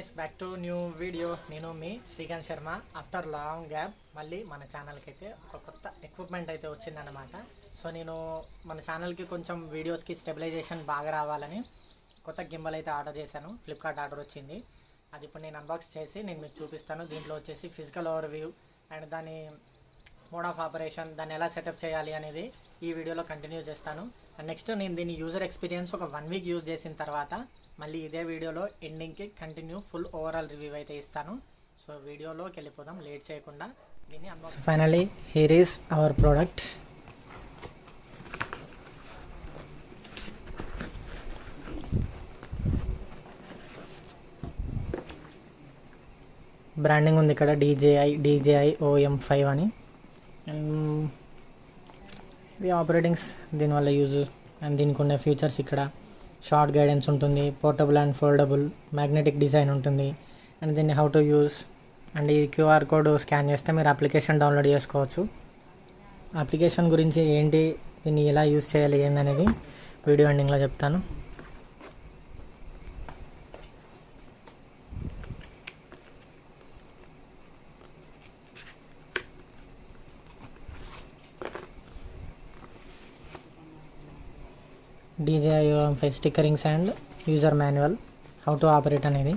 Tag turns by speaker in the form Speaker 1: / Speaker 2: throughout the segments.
Speaker 1: Guys, back to new video. నేను మీ Srikanth Sharma. After long gap మళ్ళీ మన ఛానల్కి అయితే ఒక కొత్త ఎక్విప్మెంట్ అయితే వచ్చిందన్నమాట. సో నేను మన ఛానల్కి కొంచెం వీడియోస్కి స్టెబిలైజేషన్ బాగా రావాలని కొత్త గింబల్ అయితే ఆర్డర్ చేశాను. ఫ్లిప్కార్ట్ ఆర్డర్ వచ్చింది. అది ఇప్పుడు నేను అన్బాక్స్ చేసి నేను మీకు చూపిస్తాను. దీంట్లో వచ్చేసి ఫిజికల్ ఓవర్వ్యూ అండ్ దాని మోడ్ ఆఫ్ ఆపరేషన్, దాన్ని ఎలా సెటప్ చేయాలి అనేది ఈ వీడియోలో కంటిన్యూ చేస్తాను. అండ్ నెక్స్ట్ నేను దీని యూజర్ ఎక్స్పీరియన్స్ ఒక 1 వీక్ యూజ్ చేసిన తర్వాత మళ్ళీ ఇదే వీడియోలో ఎండింగ్కి కంటిన్యూ ఫుల్ ఓవరాల్ రివ్యూ అయితే ఇస్తాను. సో వీడియోలోకి వెళ్ళిపోదాం లేట్ చేయకుండా. దీన్ని unbox. Finally here is our product. Branding ఉంది ఇక్కడ DJI OM 5 అని. ఇది ఆపరేటింగ్స్ దీనివల్ల యూజ్ అండ్ దీనికి ఉన్న ఫీచర్స్ ఇక్కడ షార్ట్ గైడెన్స్ ఉంటుంది, portable and foldable, magnetic design ఉంటుంది అండ్ దీన్ని హౌ టు యూజ్ అండ్ ఈ QR కోడ్ స్కాన్ చేస్తే మీరు అప్లికేషన్ డౌన్లోడ్ చేసుకోవచ్చు. అప్లికేషన్ గురించి ఏంటి, దీన్ని ఎలా యూజ్ చేయాలి ఏందనేది వీడియో ఎండింగ్లో చెప్తాను. DJI OM 5 stickerings and user manual, how to operate అనేది.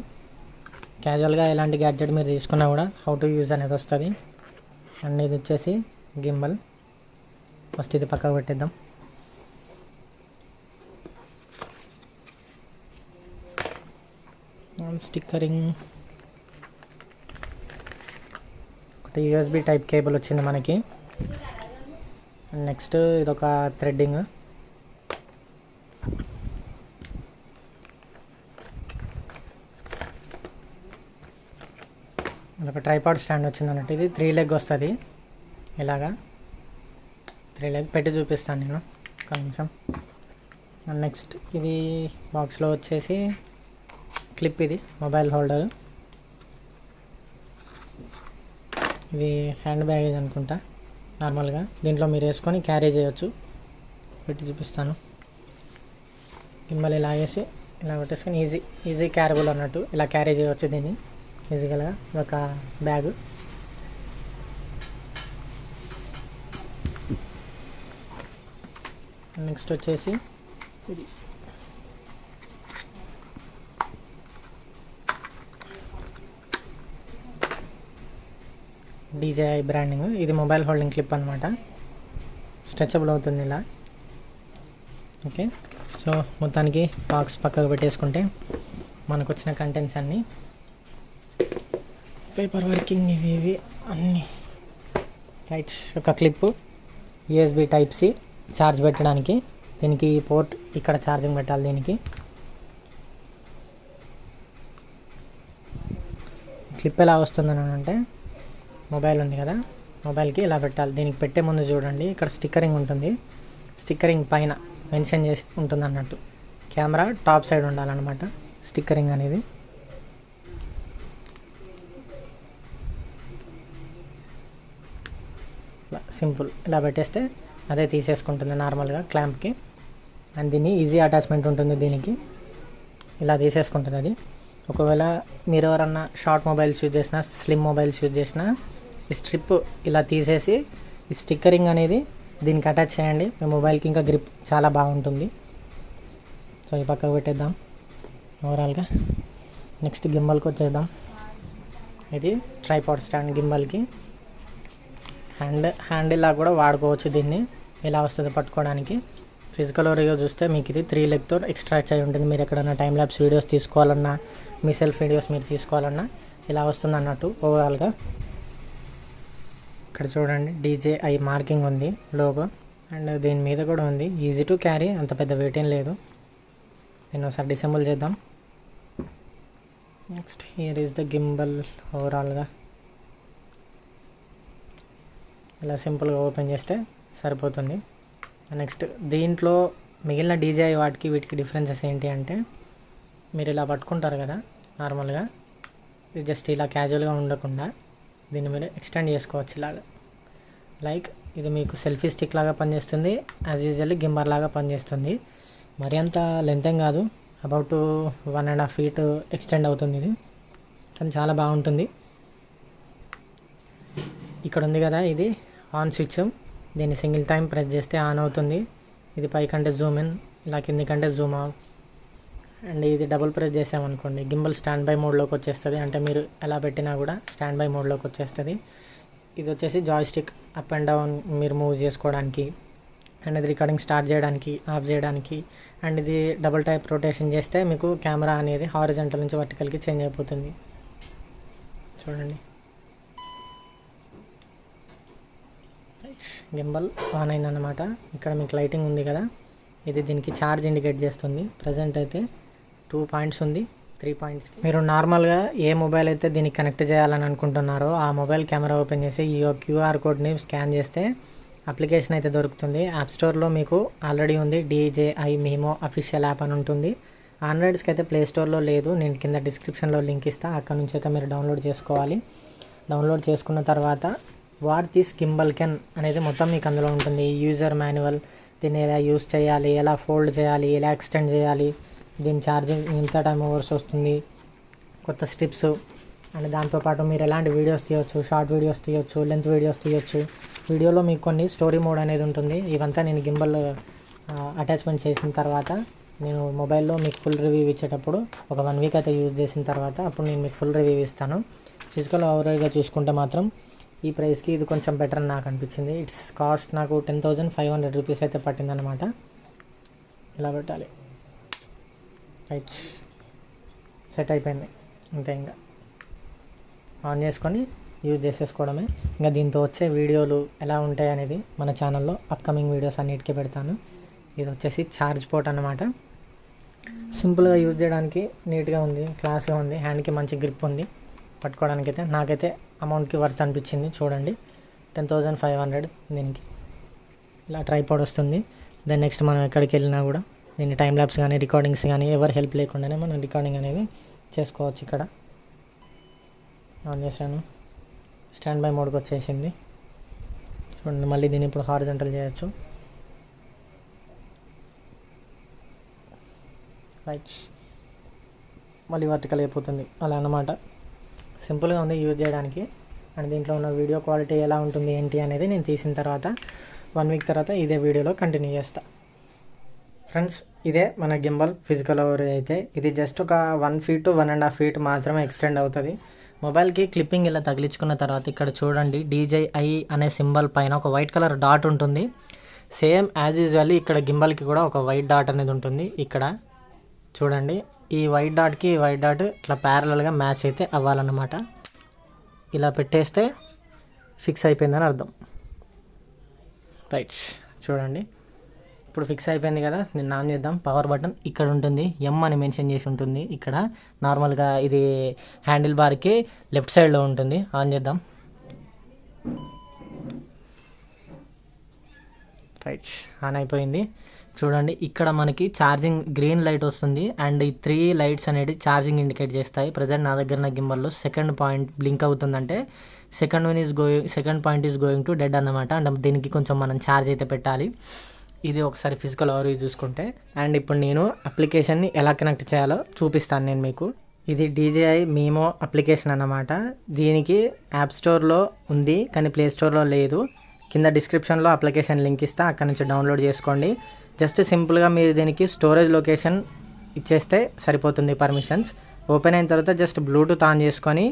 Speaker 1: క్యాజువల్గా ఎలాంటి గ్యాడ్జెట్ మీరు తీసుకున్నా కూడా హౌ టు యూజ్ అనేది వస్తుంది. అండ్ ఇది వచ్చేసి గింబల్. ఫస్ట్ ఇది పక్కకు పెట్టేద్దాం. స్టిక్కరింగ్, ఒక USB టైప్ కేబుల్ వచ్చింది మనకి. నెక్స్ట్ ఇదొక థ్రెడ్డింగ్, ఒక ట్రైపాడ్ స్టాండ్ వచ్చింది అన్నట్టు. ఇది 3 లెగ్ వస్తుంది. ఇలాగా 3 లెగ్ పెట్టి చూపిస్తాను నేను ఒక నిమిషం. నెక్స్ట్ ఇది బాక్స్లో వచ్చేసి క్లిప్, ఇది మొబైల్ హోల్డర్. ఇది హ్యాండ్ బ్యాగేజ్ అనుకుంటా నార్మల్గా. దీంట్లో మీరు వేసుకొని క్యారీ చేయొచ్చు. పెట్టి చూపిస్తాను. గింబల్ ఇలా వేసి ఇలా పెట్టేసుకొని ఈజీ క్యారబుల్ అన్నట్టు ఇలా క్యారీ చేయవచ్చు దీన్ని ఈజీగా. ఒక బ్యాగ్, నెక్స్ట్ వచ్చేసి ఇది DJI బ్రాండింగ్. ఇది మొబైల్ హోల్డింగ్ క్లిప్ అనమాట. స్ట్రెచబుల్ అవుతుంది ఇలా. ఓకే, సో మొత్తానికి బాక్స్ పక్కకు పెట్టేసుకుంటే మనకు వచ్చిన కంటెంట్స్ అన్నీ, పేపర్ వర్కింగ్ ఇవి అన్నీ రైట్. ఒక క్లిప్, USB Type-C ఛార్జ్ పెట్టడానికి. దీనికి పోర్ట్ ఇక్కడ ఛార్జింగ్ పెట్టాలి. దీనికి క్లిప్ ఎలా వస్తుందని అంటే, మొబైల్ ఉంది కదా, మొబైల్కి ఇలా పెట్టాలి. దీనికి పెట్టే ముందు చూడండి ఇక్కడ స్టిక్కరింగ్ ఉంటుంది. స్టిక్కరింగ్ పైన మెన్షన్ చేసి ఉంటుంది అన్నట్టు. కెమెరా టాప్ సైడ్ ఉండాలన్నమాట స్టిక్కరింగ్ అనేది. సింపుల్ ఇలా పెట్టేస్తే అదే తీసేసుకుంటుంది నార్మల్గా క్లాంప్కి. అండ్ దీన్ని ఈజీ అటాచ్మెంట్ ఉంటుంది దీనికి. ఇలా తీసేసుకుంటుంది అది. ఒకవేళ మీరు ఎవరన్నా షార్ట్ మొబైల్స్ యూజ్ చేసినా, స్లిమ్ మొబైల్స్ యూజ్ చేసినా ఈ స్ట్రిప్ ఇలా తీసేసి ఈ స్టిక్కరింగ్ అనేది దీనికి అటాచ్ చేయండి. మీ మొబైల్కి ఇంకా గ్రిప్ చాలా బాగుంటుంది. సో ఈ పక్కకు పెట్టేద్దాం ఓవరాల్గా. నెక్స్ట్ గింబల్కి వచ్చేద్దాం. ఇది ట్రైపాడ్ స్టాండ్ గింబల్కి. హ్యాండిల్లా కూడా వాడుకోవచ్చు దీన్ని. ఇలా వస్తుంది పట్టుకోవడానికి. ఫిజికల్ ఓవర్వ్యూ చూస్తే మీకు ఇది 3 లెగ్తో ఎక్స్ట్రా అయి ఉంటుంది. మీరు ఎక్కడైనా టైం ల్యాప్స్ వీడియోస్ తీసుకోవాలన్నా, మీ సెల్ఫ్ వీడియోస్ మీరు తీసుకోవాలన్నా ఇలా వస్తుంది అన్నట్టు ఓవరాల్గా. ఇక్కడ చూడండి DJI మార్కింగ్ ఉంది, లోగో. అండ్ దీని మీద కూడా ఉంది ఈజీ టు క్యారీ, అంత పెద్ద వెయిట్ ఏం లేదు. దీన్ని ఒకసారి డిసెంబుల్ చేద్దాం. Next here is the gimbal ఓవరాల్గా. ఇలా సింపుల్గా ఓపెన్ చేస్తే సరిపోతుంది. నెక్స్ట్ దీంట్లో మిగిలిన DJI వాటికి వీటికి డిఫరెన్సెస్ ఏంటి అంటే, మీరు ఇలా పట్టుకుంటారు కదా నార్మల్గా, ఇది జస్ట్ ఇలా క్యాజువల్గా ఉండకుండా దీన్ని మీరు ఎక్స్టెండ్ చేసుకోవచ్చు ఇలాగా. లైక్ ఇది మీకు సెల్ఫీ స్టిక్ లాగా పనిచేస్తుంది, యాజ్ యూజువల్లీ గింబల్ లాగా పనిచేస్తుంది. మరి అంత లెంత్ ఏం కాదు, అబౌట్ 1.5 feet ఎక్స్టెండ్ అవుతుంది ఇది. కానీ చాలా బాగుంటుంది. ఇక్కడ ఉంది కదా, ఇది ఆన్ స్విచ్. దీన్ని సింగిల్ టైం ప్రెస్ చేస్తే ఆన్ అవుతుంది. ఇది పైకంటే జూమ్ ఇన్, ఇలా కిందికంటే జూమ్ అవుట్. అండ్ ఇది డబుల్ ప్రెస్ చేసామనుకోండి గింబల్ స్టాండ్ బై మోడ్లోకి వచ్చేస్తుంది. అంటే మీరు ఎలా పెట్టినా కూడా స్టాండ్ బై మోడ్లోకి వచ్చేస్తుంది. ఇది వచ్చేసి జాయ్స్టిక్ అప్ అండ్ డౌన్ మీరు మూవ్ చేసుకోవడానికి, అండ్ ఇది రికార్డింగ్ స్టార్ట్ చేయడానికి, ఆఫ్ చేయడానికి. అండ్ ఇది డబుల్ టైప్ రొటేషన్ చేస్తే మీకు కెమెరా అనేది హారిజంటల్ నుంచి వర్టికల్కి చేంజ్ అయిపోతుంది. చూడండి, గింబల్ ఆన్ అయిందన్నమాట. ఇక్కడ మీకు లైటింగ్ ఉంది కదా, ఇది దీనికి ఛార్జ్ ఇండికేట్ చేస్తుంది. ప్రజెంట్ అయితే 2 పాయింట్స్ ఉంది, 3 పాయింట్స్. మీరు నార్మల్గా ఏ మొబైల్ అయితే దీనికి కనెక్ట్ చేయాలని అనుకుంటున్నారో ఆ మొబైల్ కెమెరా ఓపెన్ చేసి ఈ క్యూఆర్ కోడ్ని స్కాన్ చేస్తే అప్లికేషన్ అయితే దొరుకుతుంది. యాప్ స్టోర్లో మీకు ఆల్రెడీ ఉంది, DJI మీమో అఫీషియల్ యాప్ అని ఉంటుంది. ఆండ్రాయిడ్స్కి అయితే ప్లే స్టోర్లో లేదు. నేను కింద డిస్క్రిప్షన్లో లింక్ ఇస్తాను, అక్కడ నుంచి అయితే మీరు డౌన్లోడ్ చేసుకోవాలి. డౌన్లోడ్ చేసుకున్న తర్వాత వాట్ దిస్ గింబల్ కెన్ అనేది మొత్తం మీకు అందులో ఉంటుంది. యూజర్ మాన్యువల్, దీన్ని ఎలా యూజ్ చేయాలి, ఎలా ఫోల్డ్ చేయాలి, ఎలా ఎక్స్టెండ్ చేయాలి, దీని ఛార్జింగ్ ఎంత టైం అవర్స్ వస్తుంది, కొత్త స్టిప్స్. అండ్ దాంతోపాటు మీరు ఎలాంటి వీడియోస్ తీయొచ్చు, షార్ట్ వీడియోస్ తీయొచ్చు, లెంత్ వీడియోస్ తీయొచ్చు. వీడియోలో మీకు కొన్ని స్టోరీ మోడ్ అనేది ఉంటుంది. ఇవంతా నేను గింబల్ అటాచ్మెంట్ చేసిన తర్వాత నేను మొబైల్లో మీకు ఫుల్ రివ్యూ ఇచ్చేటప్పుడు ఒక 1 వీక్ అయితే యూజ్ చేసిన తర్వాత అప్పుడు నేను మీకు ఫుల్ రివ్యూ ఇస్తాను. ఫిజికల్ ఓవరాల్గా చూసుకుంటే మాత్రం ఈ ప్రైస్కి ఇది కొంచెం బెటర్ అని నాకు అనిపించింది. ఇట్స్ కాస్ట్ నాకు 10,500 రూపీస్ అయితే పట్టిందనమాట. ఇలా పెట్టాలి, రైట్, సెట్ అయిపోయింది. అంతే, ఇంకా ఆన్ చేసుకొని యూజ్ చేసేసుకోవడమే. ఇంకా దీంతో వచ్చే వీడియోలు ఎలా ఉంటాయి అనేది మన ఛానల్లో అప్కమింగ్ వీడియోస్ అన్నిటికీ పెడతాను. ఇది వచ్చేసి ఛార్జ్ పోర్ట్ అన్నమాట. సింపుల్గా యూజ్ చేయడానికి నీట్గా ఉంది, క్లాస్గా ఉంది, హ్యాండ్కి మంచి గ్రిప్ ఉంది. పట్టుకోవడానికి అయితే నాకైతే అమౌంట్కి వర్త్ అనిపించింది. చూడండి, 10,500 దీనికి. ఇలా ట్రైపాడ్ వస్తుంది. దెన్ నెక్స్ట్ మనం ఎక్కడికి వెళ్ళినా కూడా దీన్ని టైం ల్యాప్స్ కానీ రికార్డింగ్స్ కానీ ఎవరు హెల్ప్ లేకుండానే మనం రికార్డింగ్ అనేది చేసుకోవచ్చు. ఇక్కడ ఆన్ చేశాను, స్టాండ్ బై మోడ్కి వచ్చేసింది. చూడండి, మళ్ళీ దీన్ని ఇప్పుడు హారిజంటల్ చేయొచ్చు. రైట్, మళ్ళీ వర్టికల్ అయిపోతుంది. అలా అన్నమాట. సింపుల్గా ఉంది యూజ్ చేయడానికి. అండ్ దీంట్లో ఉన్న వీడియో క్వాలిటీ ఎలా ఉంటుంది ఏంటి అనేది నేను తీసిన తర్వాత 1 వీక్ తర్వాత ఇదే వీడియోలో కంటిన్యూ చేస్తాను. ఫ్రెండ్స్, ఇదే మన గింబల్ ఫిజికల్ ఓవర్ అయితే. ఇది జస్ట్ ఒక 1 feet to 1.5 feet మాత్రమే ఎక్స్టెండ్ అవుతుంది. మొబైల్కి క్లిప్పింగ్ ఇలా తగిలించుకున్న తర్వాత ఇక్కడ చూడండి, DJI అనే సింబల్ పైన ఒక వైట్ కలర్ డాట్ ఉంటుంది. సేమ్ యాజ్ యూజువల్లీ ఇక్కడ గింబల్కి కూడా ఒక వైట్ డాట్ అనేది ఉంటుంది. ఇక్కడ చూడండి, ఈ వైట్ డాట్కి ఈ వైట్ డాట్ ఇట్లా ప్యారలల్గా మ్యాచ్ అయితే అవ్వాలన్నమాట. ఇలా పెట్టేస్తే ఫిక్స్ అయిపోయిందని అర్థం. రైట్, చూడండి, ఇప్పుడు ఫిక్స్ అయిపోయింది కదా. నేను ఆన్ చేద్దాం. పవర్ బటన్ ఇక్కడ ఉంటుంది, M అని మెన్షన్ చేసి ఉంటుంది. ఇక్కడ నార్మల్గా ఇది హ్యాండిల్ బార్కి లెఫ్ట్ సైడ్లో ఉంటుంది. ఆన్ చేద్దాం. రైట్, ఆన్ అయిపోయింది. చూడండి, ఇక్కడ మనకి ఛార్జింగ్ గ్రీన్ లైట్ వస్తుంది. అండ్ ఈ 3 లైట్స్ అనేది ఛార్జింగ్ ఇండికేట్ చేస్తాయి. ప్రజెంట్ నా దగ్గర నా గింబల్లో సెకండ్ పాయింట్ బ్లింక్ అవుతుందంటే second point is going to dead అన్నమాట. అంటే దీనికి కొంచెం మనం ఛార్జ్ అయితే పెట్టాలి. ఇది ఒకసారి ఫిజికల్ ఓవర్వ్యూ చూసుకుంటే. అండ్ ఇప్పుడు నేను అప్లికేషన్ని ఎలా కనెక్ట్ చేయాలో చూపిస్తాను నేను మీకు. ఇది DJI మీమో అప్లికేషన్ అన్నమాట. దీనికి యాప్ స్టోర్లో ఉంది కానీ ప్లే స్టోర్లో లేదు. కింద డిస్క్రిప్షన్లో అప్లికేషన్ లింక్ ఇస్తా, అక్కడ నుంచి డౌన్లోడ్ చేసుకోండి. జస్ట్ సింపుల్గా మీరు దీనికి స్టోరేజ్ లొకేషన్ ఇచ్చేస్తే సరిపోతుంది. పర్మిషన్స్ ఓపెన్ అయిన తర్వాత జస్ట్ బ్లూటూత్ ఆన్ చేసుకొని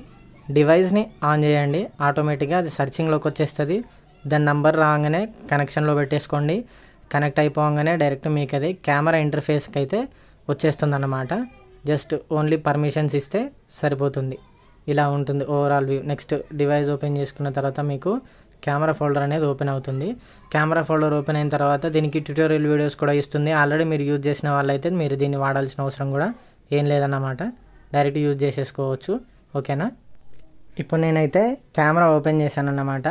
Speaker 1: డివైస్ని ఆన్ చేయండి. ఆటోమేటిక్గా అది సర్చింగ్లోకి వచ్చేస్తుంది. దాని నంబర్ రాగానే కనెక్షన్లో పెట్టేసుకోండి. కనెక్ట్ అయిపోగానే డైరెక్ట్ మీకు అది కెమెరా ఇంటర్ఫేస్కి అయితే వచ్చేస్తుంది అన్నమాట. జస్ట్ ఓన్లీ పర్మిషన్స్ ఇస్తే సరిపోతుంది. ఇలా ఉంటుంది overall view. Next device open చేసుకున్న తర్వాత మీకు కెమెరా ఫోల్డర్ అనేది ఓపెన్ అవుతుంది. కెమెరా ఫోల్డర్ ఓపెన్ అయిన తర్వాత దీనికి ట్యూటోరియల్ వీడియోస్ కూడా ఇస్తుంది. ఆల్రెడీ మీరు యూజ్ చేసిన వాళ్ళైతే మీరు దీన్ని వాడాల్సిన అవసరం కూడా ఏం లేదన్నమాట. డైరెక్ట్ యూజ్ చేసేసుకోవచ్చు. ఓకేనా? ఇప్పుడు నేనైతే కెమెరా ఓపెన్ చేశాను అన్నమాట.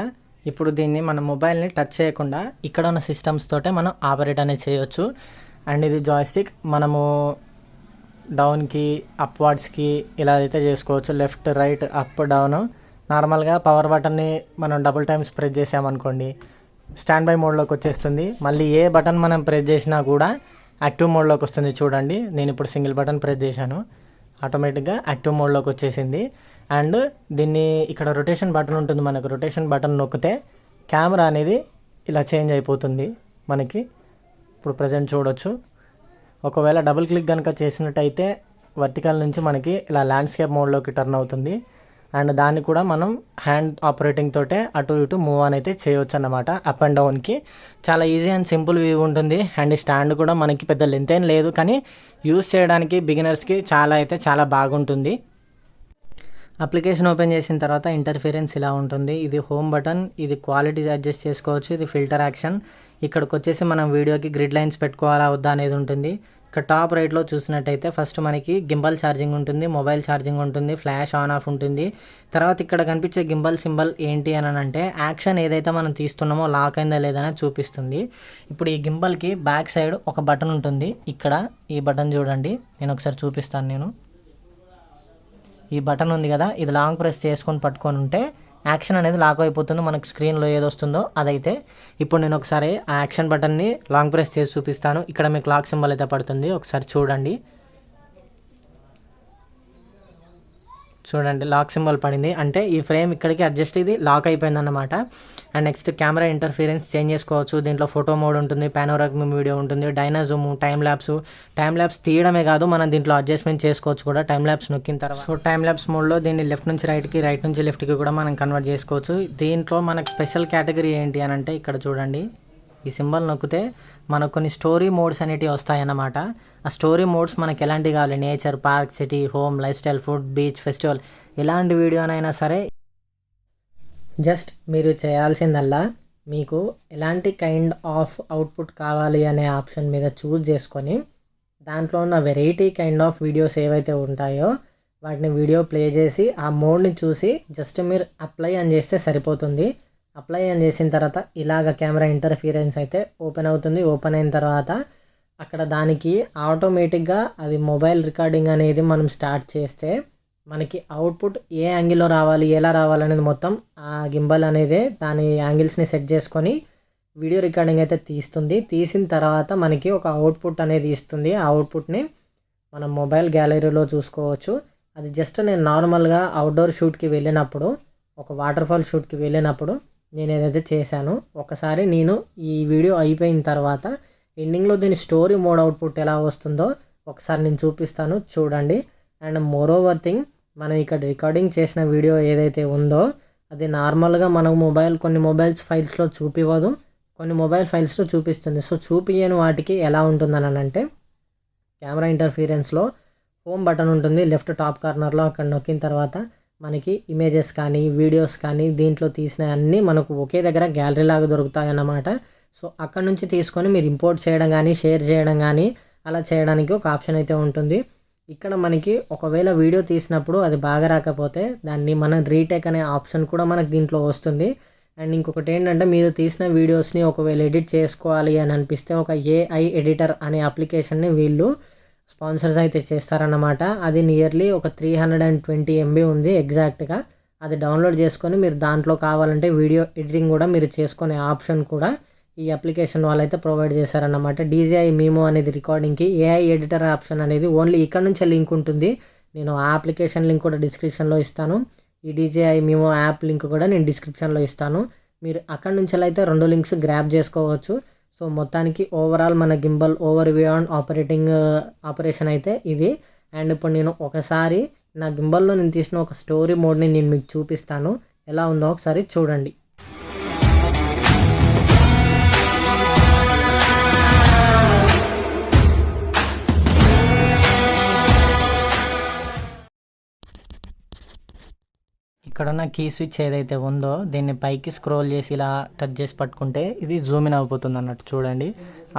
Speaker 1: ఇప్పుడు దీన్ని మన మొబైల్ని టచ్ చేయకుండా ఇక్కడ ఉన్న సిస్టమ్స్ తోటే మనం ఆపరేట్ అనేది చేయొచ్చు. అండ్ ఇది జాయ్స్టిక్, మనము డౌన్కి అప్వర్డ్స్కి ఇలా అయితే చేసుకోవచ్చు. Left right up down. నార్మల్గా పవర్ బటన్ని మనం డబుల్ టైమ్స్ ప్రెస్ చేసామనుకోండి స్టాండ్ బై మోడ్లోకి వచ్చేస్తుంది. మళ్ళీ ఏ బటన్ మనం ప్రెస్ చేసినా కూడా యాక్టివ్ మోడ్లోకి వస్తుంది. చూడండి, నేను ఇప్పుడు సింగిల్ బటన్ ప్రెస్ చేశాను, ఆటోమేటిక్గా యాక్టివ్ మోడ్లోకి వచ్చేసింది. అండ్ దీన్ని ఇక్కడ రొటేషన్ బటన్ ఉంటుంది, మనకు రొటేషన్ బటన్ నొక్కితే కెమెరా అనేది ఇలా చేంజ్ అయిపోతుంది మనకి. ఇప్పుడు ప్రజెంట్ చూడొచ్చు. ఒకవేళ డబుల్ క్లిక్ కనుక చేసినట్టయితే వర్టికల్ నుంచి మనకి ఇలా ల్యాండ్స్కేప్ మోడ్లోకి టర్న్ అవుతుంది. అండ్ దాన్ని కూడా మనం హ్యాండ్ ఆపరేటింగ్ తోటే అటు ఇటు మూవ్ ఆన్ అయితే చేయవచ్చు అన్నమాట, అప్ అండ్ డౌన్కి. చాలా ఈజీ అండ్ సింపుల్ వ్యూ ఉంటుంది. అండ్ ఈ స్టాండ్ కూడా మనకి పెద్ద లెంత్ ఏం లేదు, కానీ యూస్ చేయడానికి బిగినర్స్కి చాలా బాగుంటుంది. అప్లికేషన్ ఓపెన్ చేసిన తర్వాత ఇంటర్ఫిరెన్స్ ఇలా ఉంటుంది. ఇది హోమ్ బటన్, ఇది క్వాలిటీ అడ్జస్ట్ చేసుకోవచ్చు, ఇది ఫిల్టర్ యాక్షన్. ఇక్కడికి వచ్చేసి మనం వీడియోకి గ్రిడ్ లైన్స్ పెట్టుకోవాలా వద్దా అనేది ఉంటుంది. ఇక్కడ టాప్ రైట్లో చూసినట్టయితే ఫస్ట్ మనకి గింబల్ ఛార్జింగ్ ఉంటుంది, మొబైల్ ఛార్జింగ్ ఉంటుంది, ఫ్లాష్ ఆన్ ఆఫ్ ఉంటుంది. తర్వాత ఇక్కడ కనిపించే గింబల్ సింబల్ ఏంటి అని అంటే యాక్షన్ ఏదైతే మనం తీస్తున్నామో లాక్ అయిందా లేదని చూపిస్తుంది. ఇప్పుడు ఈ గింబల్కి బ్యాక్ సైడ్ ఒక బటన్ ఉంటుంది. ఇక్కడ ఈ బటన్ చూడండి, నేను ఒకసారి చూపిస్తాను. ఈ బటన్ ఉంది కదా, ఇది లాంగ్ ప్రెస్ చేసుకొని పట్టుకొని ఉంటే యాక్షన్ అనేది లాక్ అయిపోతుంది. మనకు స్క్రీన్లో ఏది వస్తుందో అదైతే. ఇప్పుడు నేను ఒకసారి ఆ యాక్షన్ బటన్ని లాంగ్ ప్రెస్ చేసి చూపిస్తాను. ఇక్కడ మీకు లాక్ సింబల్ అయితే పడుతుంది, ఒకసారి చూడండి. లాక్ సింబల్ పడింది అంటే ఈ ఫ్రేమ్ ఇక్కడికి అడ్జస్ట్ ఇది లాక్ అయిపోయింది అన్నమాట. And next camera interference change చేసుకోవచ్చు. దీంట్లో ఫోటో మోడ్ ఉంటుంది, పానోరామిక్ వీడియో ఉంటుంది, డైనాజూమ్, టైమ్ ల్యాబ్స్ తీయడమే కాదు, మనం దీంట్లో అడ్జస్ట్మెంట్ చేసుకోవచ్చు కూడా టైమ్ ల్యాబ్స్ నొక్కిన తర్వాత. సో టైమ్ ల్యాబ్స్ మోడ్లో దీన్ని లెఫ్ట్ నుంచి రైట్కి, రైట్ నుంచి లెఫ్ట్కి కూడా మనం కన్వర్ట్ చేసుకోవచ్చు. దీంట్లో మనకు స్పెషల్ కేటగిరీ ఏంటి అని అంటే ఇక్కడ చూడండి, ఈ సింబల్ నొక్కితే మనకు కొన్ని స్టోరీ మోడ్స్ అనేటివి వస్తాయన్నమాట. ఆ స్టోరీ మోడ్స్ మనకి ఎలాంటివి కావాలి, nature, park, city, home, life style, food, beach, festival, ఎలాంటి వీడియోనైనా సరే జస్ట్ మీరు చేయాల్సిందల్లా మీకు ఎలాంటి కైండ్ ఆఫ్ అవుట్పుట్ కావాలి అనే ఆప్షన్ మీద చూస్ చేసుకొని దాంట్లో ఉన్న వెరైటీ కైండ్ ఆఫ్ వీడియోస్ ఏవైతే ఉంటాయో వాటిని వీడియో ప్లే చేసి ఆ మోడ్ని చూసి జస్ట్ మీరు అప్లై అని చేస్తే సరిపోతుంది. అప్లై అని చేసిన తర్వాత ఇలాగ కెమెరా ఇంటర్ఫిరెన్స్ అయితే ఓపెన్ అవుతుంది. ఓపెన్ అయిన తర్వాత అక్కడ దానికి ఆటోమేటిక్గా అది మొబైల్ రికార్డింగ్ అనేది మనం స్టార్ట్ చేస్తే మనకి అవుట్పుట్ ఏ యాంగిల్లో రావాలి, ఎలా రావాలనేది మొత్తం ఆ గింబల్ అనేది దాని యాంగిల్స్ని సెట్ చేసుకొని వీడియో రికార్డింగ్ అయితే తీస్తుంది. తీసిన తర్వాత మనకి ఒక అవుట్పుట్ అనేది ఇస్తుంది. ఆ అవుట్పుట్ని మనం మొబైల్ గ్యాలరీలో చూసుకోవచ్చు. అది జస్ట్ నేను నార్మల్గా అవుట్డోర్ షూట్కి వెళ్ళినప్పుడు, ఒక వాటర్ఫాల్ షూట్కి వెళ్ళినప్పుడు నేను ఏదైతే చేశానో ఒకసారి నేను ఈ వీడియో అయిపోయిన తర్వాత ఎండింగ్లో దీని స్టోరీ మోడ్ అవుట్పుట్ ఎలా వస్తుందో ఒకసారి నేను చూపిస్తాను, చూడండి. అండ్ మోరోవర్ థింగ్, మనం ఇక్కడ రికార్డింగ్ చేసిన వీడియో ఏదైతే ఉందో అది నార్మల్గా మనం కొన్ని మొబైల్స్ ఫైల్స్లో చూపివ్వదు, కొన్ని మొబైల్ ఫైల్స్లో చూపిస్తుంది. సో చూపించని వాటికి ఎలా ఉంటుందని అంటే కెమెరా ఇంటర్ఫిరెన్స్లో హోమ్ బటన్ ఉంటుంది లెఫ్ట్ టాప్ కార్నర్లో. అక్కడ నొక్కిన తర్వాత మనకి ఇమేజెస్ కానీ వీడియోస్ కానీ దీంట్లో తీసిన అన్నీ మనకు ఒకే దగ్గర గ్యాలరీ లాగా దొరుకుతాయి అన్నమాట. సో అక్కడ నుంచి తీసుకొని మీరు ఇంపోర్ట్ చేయడం కానీ షేర్ చేయడం కానీ అలా చేయడానికి ఒక ఆప్షన్ అయితే ఉంటుంది. ఇక్కడ మనకి ఒకవేళ వీడియో తీసినప్పుడు అది బాగా రాకపోతే దాన్ని మనం రీటేక్ అనే ఆప్షన్ కూడా మనకు దీంట్లో వస్తుంది. అండ్ ఇంకొకటి ఏంటంటే మీరు తీసిన వీడియోస్ని ఒకవేళ ఎడిట్ చేసుకోవాలి అని అనిపిస్తే ఒక ఏఐ ఎడిటర్ అనే అప్లికేషన్ని వీళ్ళు స్పాన్సర్స్ అయితే చేస్తారన్నమాట. అది నియర్లీ ఒక 320 MB ఉంది ఎగ్జాక్ట్గా. అది డౌన్లోడ్ చేసుకొని మీరు దాంట్లో కావాలంటే వీడియో ఎడిటింగ్ కూడా మీరు చేసుకునే ఆప్షన్ కూడా ఈ అప్లికేషన్ వాళ్ళైతే ప్రొవైడ్ చేశారన్నమాట. DJI మీమో అనేది రికార్డింగ్కి ఏఐ ఎడిటర్ ఆప్షన్ అనేది ఓన్లీ ఇక్కడ నుంచే లింక్ ఉంటుంది. నేను ఆ అప్లికేషన్ లింక్ కూడా డిస్క్రిప్షన్లో ఇస్తాను. ఈ DJI మీమో యాప్ లింక్ కూడా నేను డిస్క్రిప్షన్లో ఇస్తాను. మీరు అక్కడ నుంచి అయితే 2 లింక్స్ గ్రాబ్ చేసుకోవచ్చు. సో మొత్తానికి ఓవరాల్ మన gimbal over view and operation అయితే ఇది. అండ్ ఇప్పుడు నేను ఒకసారి నా గింబల్లో నేను తీసిన ఒక స్టోరీ మోడ్ని నేను మీకు చూపిస్తాను, ఎలా ఉందో ఒకసారి చూడండి. ఇక్కడ ఉన్న కీ స్విచ్ ఏదైతే ఉందో దీన్ని పైకి స్క్రోల్ చేసి ఇలా టచ్ చేసి పట్టుకుంటే ఇది జూమ్ ఇన్ అయిపోతుంది అన్నట్టు. చూడండి,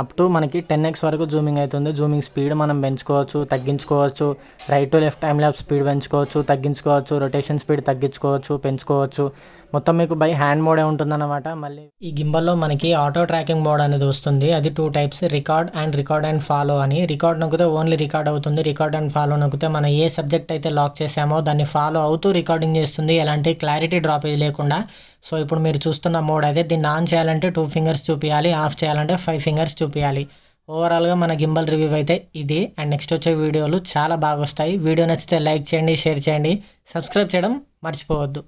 Speaker 1: అప్ టు మనకి 10x వరకు జూమింగ్ అవుతుంది. జూమింగ్ స్పీడ్ మనం పెంచుకోవచ్చు, తగ్గించుకోవచ్చు. Right to left time lapse speed పెంచుకోవచ్చు, తగ్గించుకోవచ్చు. రొటేషన్ స్పీడ్ తగ్గించుకోవచ్చు, పెంచుకోవచ్చు. మొత్తం మీకు బై హ్యాండ్ మోడే ఉంటుందన్నమాట. మళ్ళీ ఈ గింబల్లో మనకి ఆటో ట్రాకింగ్ మోడ్ అనేది వస్తుంది. అది 2 టైప్స్, రికార్డ్ అండ్ ఫాలో అని. రికార్డ్ నొక్కితే ఓన్లీ రికార్డ్ అవుతుంది. రికార్డ్ అండ్ ఫాలో నొక్కితే మనం ఏ సబ్జెక్ట్ అయితే లాక్ చేసామో దాన్ని ఫాలో అవుతూ రికార్డింగ్ చేస్తుంది, ఎలాంటి క్లారిటీ డ్రాపేజ్ లేకుండా. సో ఇప్పుడు మీరు చూస్తున్న మోడ్ అయితే దీన్ని ఆన్ చేయాలంటే 2 ఫింగర్స్ చూపించాలి, ఆఫ్ చేయాలంటే 5 ఫింగర్స్ చూపించాలి. ఓవరాల్గా మన గింబల్ రివ్యూ అయితే ఇది. అండ్ నెక్స్ట్ వచ్చే వీడియోలు చాలా బాగా వస్తాయి. వీడియో నచ్చితే లైక్ చేయండి, షేర్ చేయండి, సబ్స్క్రైబ్ చేయడం మర్చిపోవద్దు.